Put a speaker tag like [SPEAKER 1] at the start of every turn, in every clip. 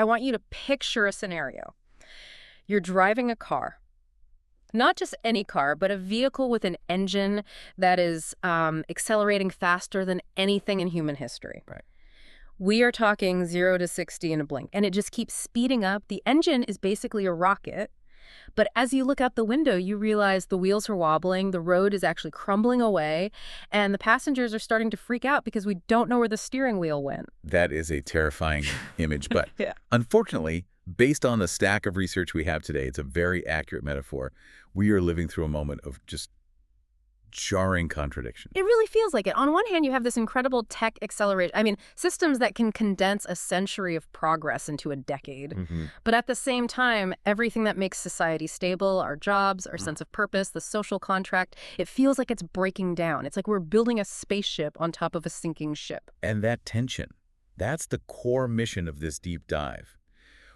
[SPEAKER 1] I want you to picture a scenario. You're driving a car. Not just any car, but a vehicle with an engine that is accelerating faster than anything in human history.
[SPEAKER 2] Right.
[SPEAKER 1] We are talking 0 to 60 in a blink, and it just keeps speeding up. The engine is basically a rocket. But as you look out the window, you realize the wheels are wobbling, the road is actually crumbling away, and the passengers are starting to freak out because we don't know where the steering wheel went.
[SPEAKER 2] That is a terrifying image, but
[SPEAKER 1] Yeah.
[SPEAKER 2] unfortunately, based on the stack of research we have today, it's a very accurate metaphor. We are living through a moment of just jarring contradiction.
[SPEAKER 1] It really feels like it. On one hand, you have this incredible tech acceleration. I mean, systems that can condense a century of progress into a decade. But at the same time, everything that makes society stable, our jobs, our sense of purpose, the social contract, it feels like it's breaking down. It's like we're building a spaceship on top of a sinking ship.
[SPEAKER 2] And that tension, that's the core mission of this deep dive.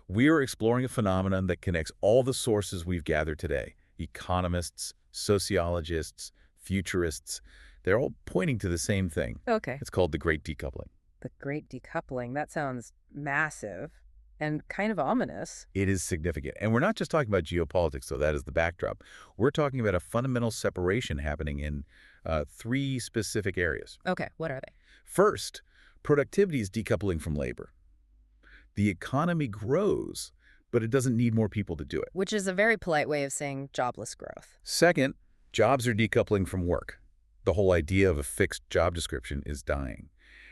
[SPEAKER 2] We are exploring a phenomenon that connects all the sources we've gathered today. Economists, sociologists, futurists, they're all pointing to the same thing.
[SPEAKER 1] Okay.
[SPEAKER 2] It's called the Great Decoupling.
[SPEAKER 1] The Great Decoupling. That sounds massive and kind of ominous.
[SPEAKER 2] It is significant. And we're not just talking about geopolitics, though that is the backdrop. We're talking about a fundamental separation happening in three specific areas.
[SPEAKER 1] Okay, what are they?
[SPEAKER 2] First, productivity is decoupling from labor. The economy grows, but it doesn't need more people to do it.
[SPEAKER 1] Which is a very polite way of saying jobless growth.
[SPEAKER 2] Second, jobs are decoupling from work. The whole idea of a fixed job description is dying.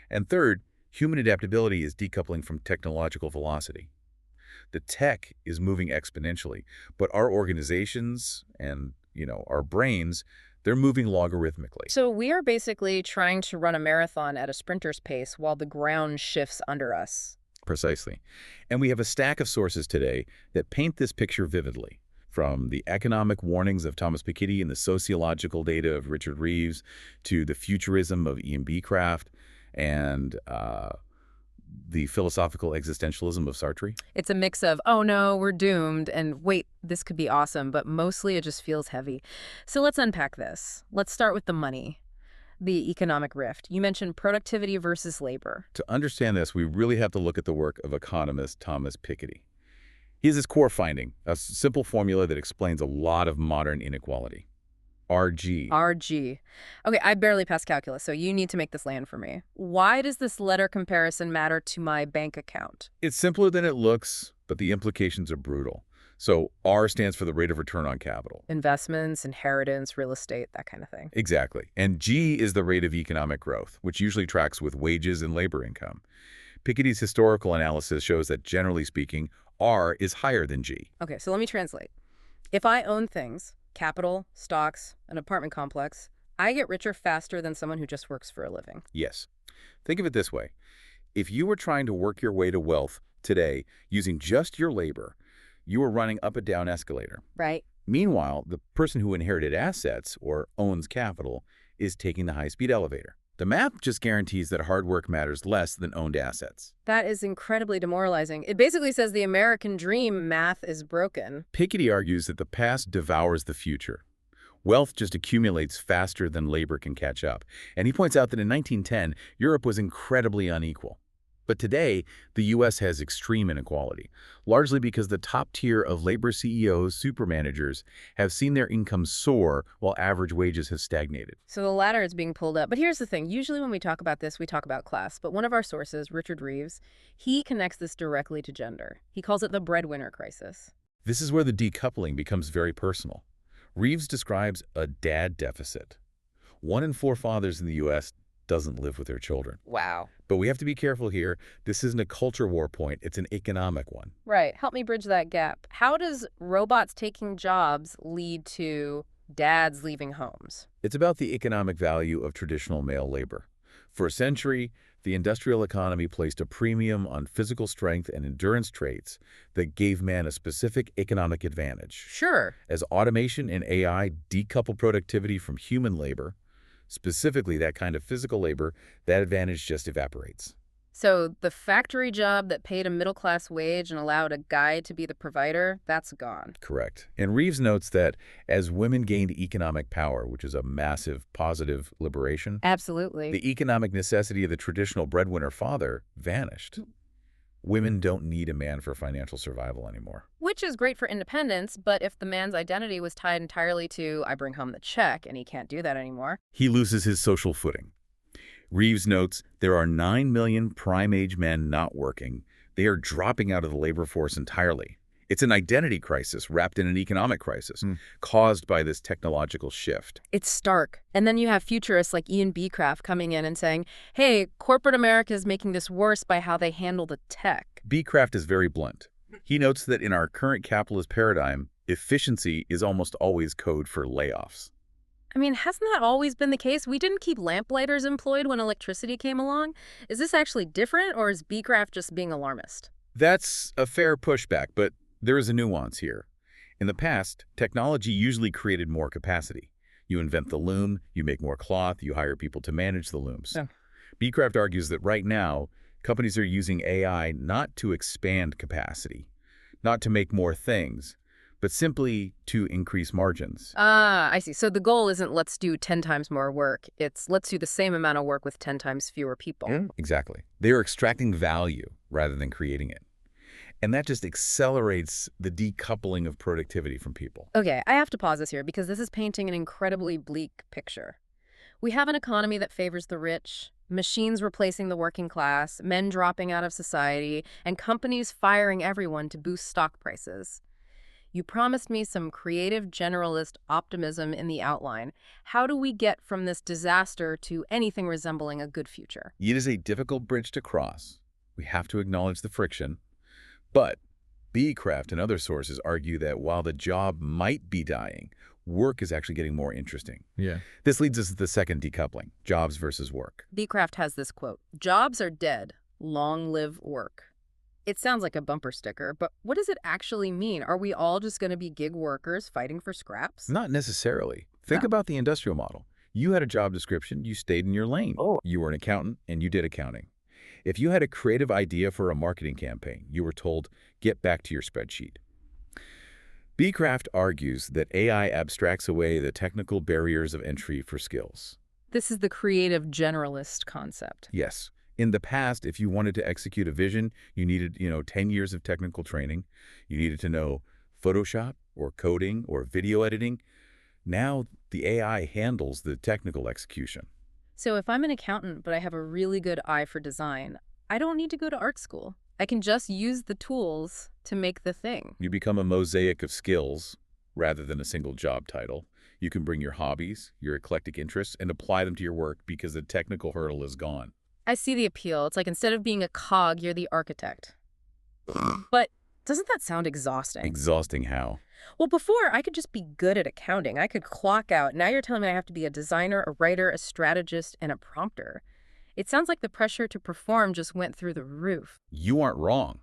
[SPEAKER 2] And third, human adaptability is decoupling from technological velocity. The tech is moving exponentially, but our organizations and, our brains, they're moving logarithmically.
[SPEAKER 1] So we are basically trying to run a marathon at a sprinter's pace while the ground shifts under us.
[SPEAKER 2] Precisely. And we have a stack of sources today that paint this picture vividly. From the economic warnings of Thomas Piketty and the sociological data of Richard Reeves to the futurism of Ian Beecraft and the philosophical existentialism of Sartre.
[SPEAKER 1] It's a mix of, oh no, we're doomed, and wait, this could be awesome, but mostly it just feels heavy. So let's unpack this. Let's start with the money, the economic rift. You mentioned productivity versus labor.
[SPEAKER 2] To understand this, we really have to look at the work of economist Thomas Piketty. He has his core finding, a simple formula that explains a lot of modern inequality. RG.
[SPEAKER 1] RG. Okay, I barely passed calculus, so you need to make this land for me. Why does this letter comparison matter to my bank account?
[SPEAKER 2] It's simpler than it looks, but the implications are brutal. So R stands for the rate of return on capital.
[SPEAKER 1] Investments, inheritance, real estate, that kind of thing.
[SPEAKER 2] Exactly. And G is the rate of economic growth, which usually tracks with wages and labor income. Piketty's historical analysis shows that, generally speaking, R is higher than G.
[SPEAKER 1] Okay, so let me translate. If I own things, capital, stocks, an apartment complex, I get richer faster than someone who just works for a living.
[SPEAKER 2] Yes. Think of it this way. If you were trying to work your way to wealth today using just your labor, you were running up a down escalator.
[SPEAKER 1] Right.
[SPEAKER 2] Meanwhile, the person who inherited assets or owns capital is taking the high-speed elevator. The math just guarantees that hard work matters less than owned assets.
[SPEAKER 1] That is incredibly demoralizing. It basically says the American dream math is broken.
[SPEAKER 2] Piketty argues that the past devours the future. Wealth just accumulates faster than labor can catch up. And he points out that in 1910, Europe was incredibly unequal. But today, the U.S. has extreme inequality, largely because the top tier of labor CEOs, supermanagers, have seen their income soar while average wages have stagnated.
[SPEAKER 1] So the ladder is being pulled up. But here's the thing. Usually when we talk about this, we talk about class. But one of our sources, Richard Reeves, he connects this directly to gender. He calls it the breadwinner crisis.
[SPEAKER 2] This is where the decoupling becomes very personal. Reeves describes a dad deficit. 1 in 4 fathers in the U.S. doesn't live with their children.
[SPEAKER 1] Wow.
[SPEAKER 2] But we have to be careful here. This isn't a culture war point. It's an economic one.
[SPEAKER 1] Right. Help me bridge that gap. How does robots taking jobs lead to dads leaving homes?
[SPEAKER 2] It's about the economic value of traditional male labor. For a century, the industrial economy placed a premium on physical strength and endurance traits that gave man a specific economic advantage.
[SPEAKER 1] Sure.
[SPEAKER 2] As automation and AI decouple productivity from human labor, specifically that kind of physical labor, that advantage just evaporates.
[SPEAKER 1] So the factory job that paid a middle-class wage and allowed a guy to be the provider, that's gone.
[SPEAKER 2] Correct. And Reeves notes that as women gained economic power, which is a massive positive liberation,
[SPEAKER 1] Absolutely.
[SPEAKER 2] the economic necessity of the traditional breadwinner father vanished. Women don't need a man for financial survival anymore.
[SPEAKER 1] Which is great for independence, but if the man's identity was tied entirely to, I bring home the check, and he can't do that anymore.
[SPEAKER 2] He loses his social footing. Reeves notes there are 9 million prime-age men not working. They are dropping out of the labor force entirely. It's an identity crisis wrapped in an economic crisis caused by this technological shift.
[SPEAKER 1] It's stark. And then you have futurists like Ian Beecraft coming in and saying, hey, corporate America is making this worse by how they handle the tech.
[SPEAKER 2] Beecraft is very blunt. He notes that in our current capitalist paradigm, efficiency is almost always code for layoffs.
[SPEAKER 1] I mean, hasn't that always been the case? We didn't keep lamplighters employed when electricity came along. Is this actually different, or is Beecraft just being alarmist?
[SPEAKER 2] That's a fair pushback, but there is a nuance here. In the past, technology usually created more capacity. You invent the loom, you make more cloth, you hire people to manage the looms.
[SPEAKER 1] Yeah.
[SPEAKER 2] Beecraft argues that right now, companies are using AI not to expand capacity, not to make more things, but simply to increase margins.
[SPEAKER 1] Ah, I see. So the goal isn't let's do 10 times more work. It's let's do the same amount of work with 10 times fewer people.
[SPEAKER 2] Exactly. They are extracting value rather than creating it. And that just accelerates the decoupling of productivity from people.
[SPEAKER 1] Okay, I have to pause this here because this is painting an incredibly bleak picture. We have an economy that favors the rich, machines replacing the working class, men dropping out of society, and companies firing everyone to boost stock prices. You promised me some creative generalist optimism in the outline. How do we get from this disaster to anything resembling a good future?
[SPEAKER 2] It is a difficult bridge to cross. We have to acknowledge the friction. But Beecraft and other sources argue that while the job might be dying, work is actually getting more interesting.
[SPEAKER 3] Yeah.
[SPEAKER 2] This leads us to the second decoupling, jobs versus work.
[SPEAKER 1] Beecraft has this quote, "Jobs are dead, long live work." It sounds like a bumper sticker, but what does it actually mean? Are we all just going to be gig workers fighting for scraps?
[SPEAKER 2] Not necessarily. Think about the industrial model. You had a job description, you stayed in your lane. You were an accountant and you did accounting. If you had a creative idea for a marketing campaign, you were told, get back to your spreadsheet. Beecraft argues that AI abstracts away the technical barriers of entry for skills.
[SPEAKER 1] This is the creative generalist concept.
[SPEAKER 2] Yes. In the past, if you wanted to execute a vision, you needed, 10 years of technical training. You needed to know Photoshop or coding or video editing. Now, the AI handles the technical execution.
[SPEAKER 1] So if I'm an accountant, but I have a really good eye for design, I don't need to go to art school. I can just use the tools to make the thing.
[SPEAKER 2] You become a mosaic of skills rather than a single job title. You can bring your hobbies, your eclectic interests, and apply them to your work because the technical hurdle is gone.
[SPEAKER 1] I see the appeal. It's like instead of being a cog, you're the architect. But doesn't that sound exhausting?
[SPEAKER 2] Exhausting how?
[SPEAKER 1] Well, before, I could just be good at accounting. I could clock out. Now you're telling me I have to be a designer, a writer, a strategist, and a prompter. It sounds like the pressure to perform just went through the roof.
[SPEAKER 2] You aren't wrong.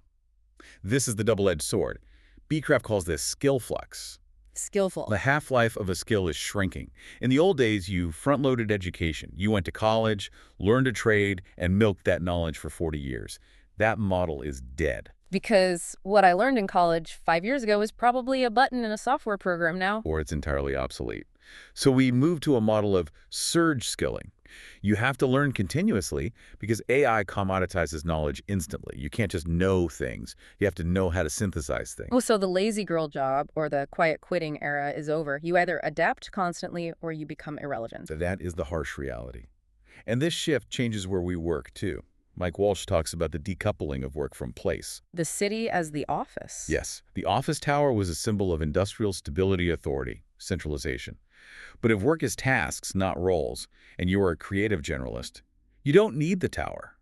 [SPEAKER 2] This is the double-edged sword. Beecraft calls this skill flux.
[SPEAKER 1] Skillful.
[SPEAKER 2] The half-life of a skill is shrinking. In the old days, you front-loaded education. You went to college, learned a trade, and milked that knowledge for 40 years. That model is dead.
[SPEAKER 1] Because what I learned in college 5 years ago is probably a button in a software program now.
[SPEAKER 2] Or it's entirely obsolete. So we move to a model of surge skilling. You have to learn continuously because AI commoditizes knowledge instantly. You can't just know things. You have to know how to synthesize things.
[SPEAKER 1] Oh, so the lazy girl job or the quiet quitting era is over. You either adapt constantly or you become irrelevant.
[SPEAKER 2] That is the harsh reality. And this shift changes where we work, too. Mike Walsh talks about the decoupling of work from place.
[SPEAKER 1] The city as the office.
[SPEAKER 2] Yes, the office tower was a symbol of industrial stability, authority, centralization. But if work is tasks, not roles, and you are a creative generalist, you don't need the tower.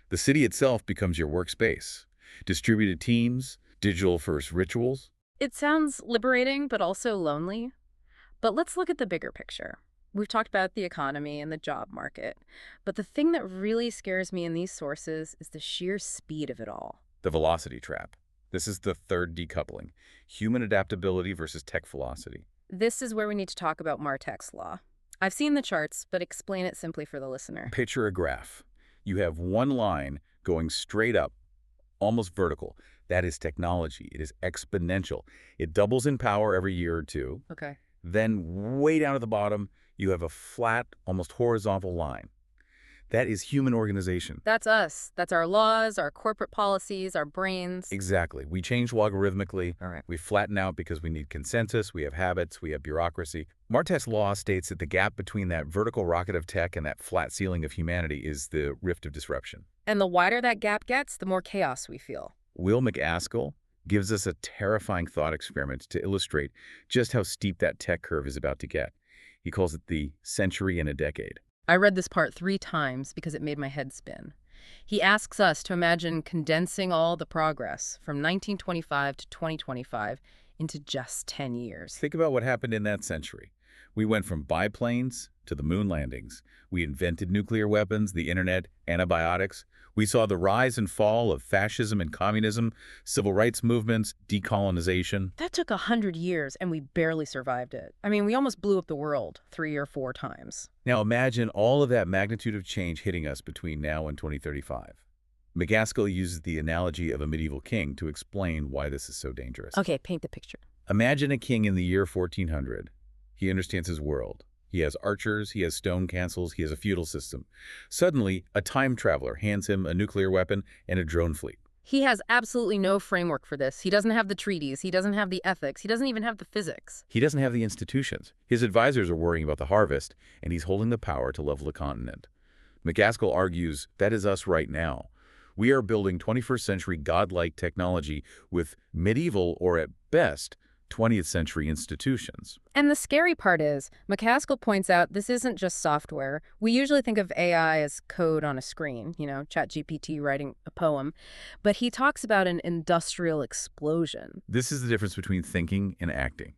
[SPEAKER 2] The city itself becomes your workspace. Distributed teams, digital-first rituals.
[SPEAKER 1] It sounds liberating, but also lonely. But let's look at the bigger picture. We've talked about the economy and the job market. But the thing that really scares me in these sources is the sheer speed of it all.
[SPEAKER 2] The velocity trap. This is the third decoupling. Human adaptability versus tech velocity.
[SPEAKER 1] This is where we need to talk about Martek's law. I've seen the charts, but explain it simply for the listener.
[SPEAKER 2] Picture a graph. You have one line going straight up, almost vertical. That is technology. It is exponential. It doubles in power every year or two.
[SPEAKER 1] Okay.
[SPEAKER 2] Then way down at the bottom, you have a flat, almost horizontal line. That is human organization.
[SPEAKER 1] That's us. That's our laws, our corporate policies, our brains.
[SPEAKER 2] Exactly. We change logarithmically.
[SPEAKER 1] All right.
[SPEAKER 2] We flatten out because we need consensus, we have habits, we have bureaucracy. Martech's law states that the gap between that vertical rocket of tech and that flat ceiling of humanity is the rift of disruption.
[SPEAKER 1] And the wider that gap gets, the more chaos we feel.
[SPEAKER 2] Will McAskill gives us a terrifying thought experiment to illustrate just how steep that tech curve is about to get. He calls it the century in a decade.
[SPEAKER 1] I read this part 3 times because it made my head spin. He asks us to imagine condensing all the progress from 1925 to 2025 into just 10 years.
[SPEAKER 2] Think about what happened in that century. We went from biplanes to the moon landings. We invented nuclear weapons, the internet, antibiotics. We saw the rise and fall of fascism and communism, civil rights movements, decolonization.
[SPEAKER 1] That took 100 years, and we barely survived it. I mean, we almost blew up the world 3 or 4 times.
[SPEAKER 2] Now imagine all of that magnitude of change hitting us between now and 2035. McAskill uses the analogy of a medieval king to explain why this is so dangerous.
[SPEAKER 1] Okay, paint the picture.
[SPEAKER 2] Imagine a king in the year 1400. He understands his world. He has archers, he has stone castles, he has a feudal system. Suddenly, a time traveler hands him a nuclear weapon and a drone fleet.
[SPEAKER 1] He has absolutely no framework for this. He doesn't have the treaties. He doesn't have the ethics. He doesn't even have the physics.
[SPEAKER 2] He doesn't have the institutions. His advisors are worrying about the harvest, and he's holding the power to level the continent. McAskill argues that is us right now. We are building 21st century godlike technology with medieval, or at best, 20th century institutions.
[SPEAKER 1] And the scary part is, McAskill points out this isn't just software. We usually think of AI as code on a screen, ChatGPT writing a poem. But he talks about an industrial explosion.
[SPEAKER 2] This is the difference between thinking and acting.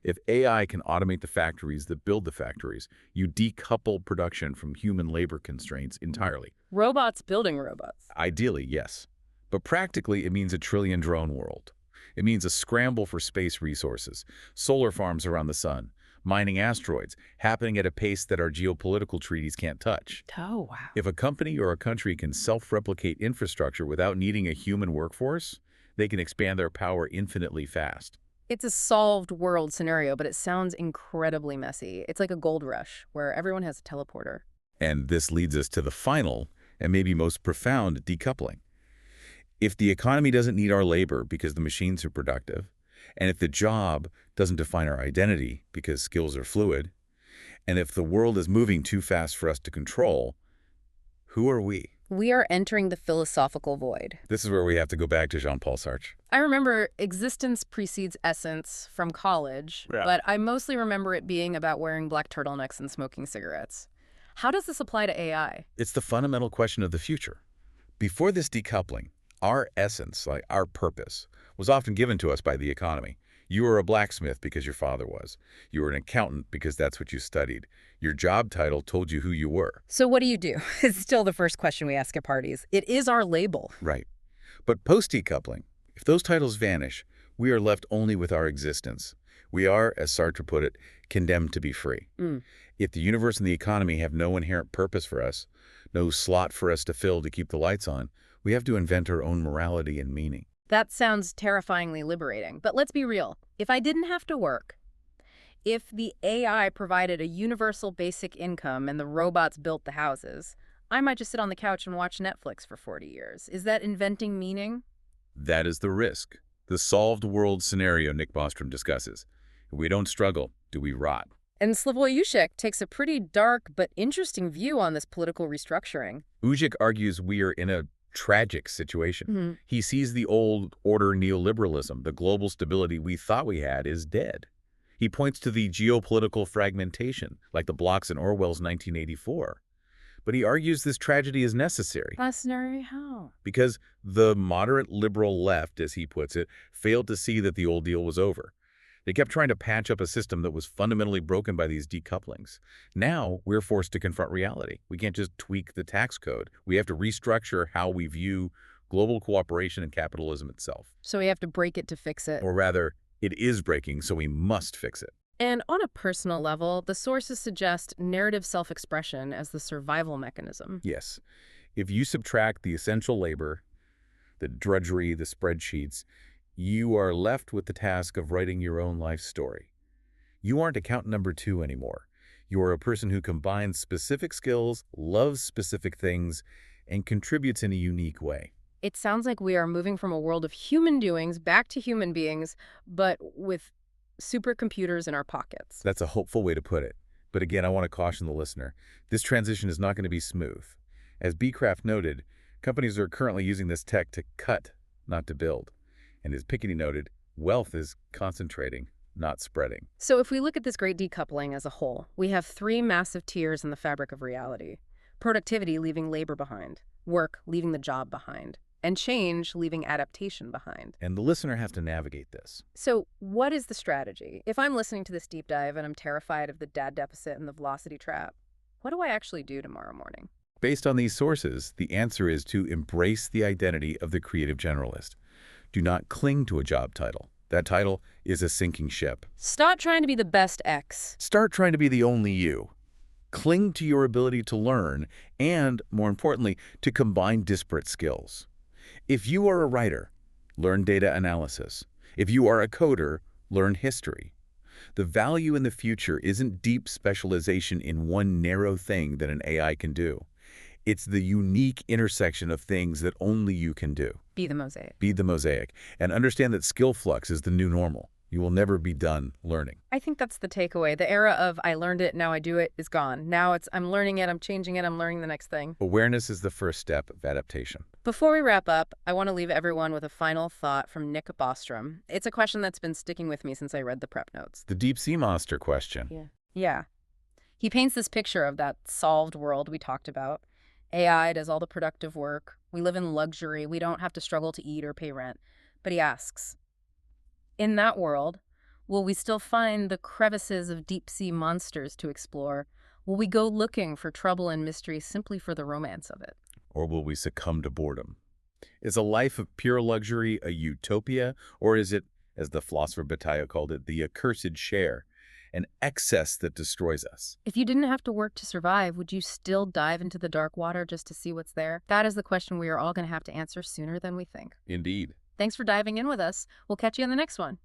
[SPEAKER 2] If AI can automate the factories that build the factories, you decouple production from human labor constraints entirely.
[SPEAKER 1] Robots building robots.
[SPEAKER 2] Ideally, yes. But practically, it means a trillion drone world. It means a scramble for space resources, solar farms around the sun, mining asteroids, happening at a pace that our geopolitical treaties can't touch.
[SPEAKER 1] Oh, wow.
[SPEAKER 2] If a company or a country can self-replicate infrastructure without needing a human workforce, they can expand their power infinitely fast.
[SPEAKER 1] It's a solved world scenario, but it sounds incredibly messy. It's like a gold rush where everyone has a teleporter.
[SPEAKER 2] And this leads us to the final and maybe most profound decoupling. If the economy doesn't need our labor because the machines are productive, and if the job doesn't define our identity because skills are fluid, and if the world is moving too fast for us to control, who are we?
[SPEAKER 1] We are entering the philosophical void.
[SPEAKER 2] This is where we have to go back to Jean-Paul Sartre.
[SPEAKER 1] I remember existence precedes essence from college, but I mostly remember it being about wearing black turtlenecks and smoking cigarettes. How does this apply to AI?
[SPEAKER 2] It's the fundamental question of the future. Before this decoupling, our essence, like our purpose, was often given to us by the economy. You were a blacksmith because your father was. You were an accountant because that's what you studied. Your job title told you who you were.
[SPEAKER 1] So what do you do? It's still the first question we ask at parties. It is our label.
[SPEAKER 2] Right. But post-decoupling, if those titles vanish, we are left only with our existence. We are, as Sartre put it, condemned to be free. If the universe and the economy have no inherent purpose for us, no slot for us to fill to keep the lights on, we have to invent our own morality and meaning.
[SPEAKER 1] That sounds terrifyingly liberating. But let's be real. If I didn't have to work, if the AI provided a universal basic income and the robots built the houses, I might just sit on the couch and watch Netflix for 40 years. Is that inventing meaning?
[SPEAKER 2] That is the risk. The solved world scenario Nick Bostrom discusses. If we don't struggle, do we rot?
[SPEAKER 1] And Slavoj Žižek takes a pretty dark but interesting view on this political restructuring.
[SPEAKER 2] Žižek argues we are in a tragic situation. He sees the old order neoliberalism, the global stability we thought we had, is dead. He points to the geopolitical fragmentation, like the blocks in Orwell's 1984. But he argues this tragedy is necessary.
[SPEAKER 1] Necessary how?
[SPEAKER 2] Because the moderate liberal left, as he puts it, failed to see that the old deal was over. They kept trying to patch up a system that was fundamentally broken by these decouplings. Now, we're forced to confront reality. We can't just tweak the tax code. We have to restructure how we view global cooperation and capitalism itself.
[SPEAKER 1] So we have to break it to fix it.
[SPEAKER 2] Or rather, it is breaking, so we must fix it.
[SPEAKER 1] And on a personal level, the sources suggest narrative self-expression as the survival mechanism.
[SPEAKER 2] Yes. If you subtract the essential labor, the drudgery, the spreadsheets, you are left with the task of writing your own life story. You aren't account number 2 anymore. You're a person who combines specific skills, loves specific things, and contributes in a unique way.
[SPEAKER 1] It sounds like we are moving from a world of human doings back to human beings, but with supercomputers in our pockets.
[SPEAKER 2] That's a hopeful way to put it. But again, I want to caution the listener. This transition is not going to be smooth. As Beecraft noted, companies are currently using this tech to cut, not to build. And as Piketty noted, wealth is concentrating, not spreading.
[SPEAKER 1] So if we look at this great decoupling as a whole, we have three massive tiers in the fabric of reality. Productivity leaving labor behind, work leaving the job behind, and change leaving adaptation behind.
[SPEAKER 2] And the listener has to navigate this.
[SPEAKER 1] So what is the strategy? If I'm listening to this deep dive and I'm terrified of the dad deficit and the velocity trap, what do I actually do tomorrow morning?
[SPEAKER 2] Based on these sources, the answer is to embrace the identity of the creative generalist. Do not cling to a job title. That title is a sinking ship.
[SPEAKER 1] Stop trying to be the best X.
[SPEAKER 2] Start trying to be the only you. Cling to your ability to learn and, more importantly, to combine disparate skills. If you are a writer, learn data analysis. If you are a coder, learn history. The value in the future isn't deep specialization in one narrow thing that an AI can do. It's the unique intersection of things that only you can do.
[SPEAKER 1] Be the mosaic.
[SPEAKER 2] Be the mosaic. And understand that skill flux is the new normal. You will never be done learning.
[SPEAKER 1] I think that's the takeaway. The era of I learned it, now I do it is gone. Now it's I'm learning it, I'm changing it, I'm learning the next thing.
[SPEAKER 2] Awareness is the first step of adaptation.
[SPEAKER 1] Before we wrap up, I want to leave everyone with a final thought from Nick Bostrom. It's a question that's been sticking with me since I read the prep notes.
[SPEAKER 2] The deep sea monster question.
[SPEAKER 1] Yeah. He paints this picture of that solved world we talked about. AI does all the productive work. We live in luxury. We don't have to struggle to eat or pay rent. But he asks, in that world, will we still find the crevices of deep-sea monsters to explore? Will we go looking for trouble and mystery simply for the romance of it?
[SPEAKER 2] Or will we succumb to boredom? Is a life of pure luxury a utopia, or is it, as the philosopher Bataille called it, the accursed share, an excess that destroys us?
[SPEAKER 1] If you didn't have to work to survive, would you still dive into the dark water just to see what's there? That is the question we are all going to have to answer sooner than we think.
[SPEAKER 2] Indeed.
[SPEAKER 1] Thanks for diving in with us. We'll catch you on the next one.